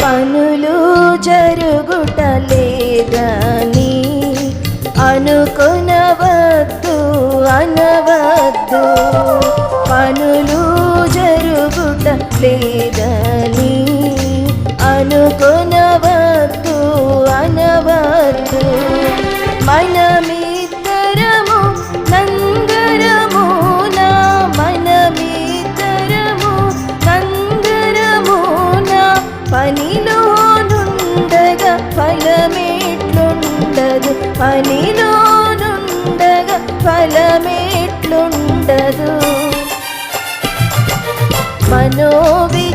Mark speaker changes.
Speaker 1: పనులు జరుగుటలేదని అనుకొనవద్దు అనవద్దు. పనులు జరుగుటలేదని అనుకొనవద్దు అనవద్దు. మనమిద్దరము నందరమున మనమిద్దరము నందరమున పనిలో నుండగా ఫలమేట్లుండదు. పనిలో నుండగా ఫలమేట్లుండదు. మనోవి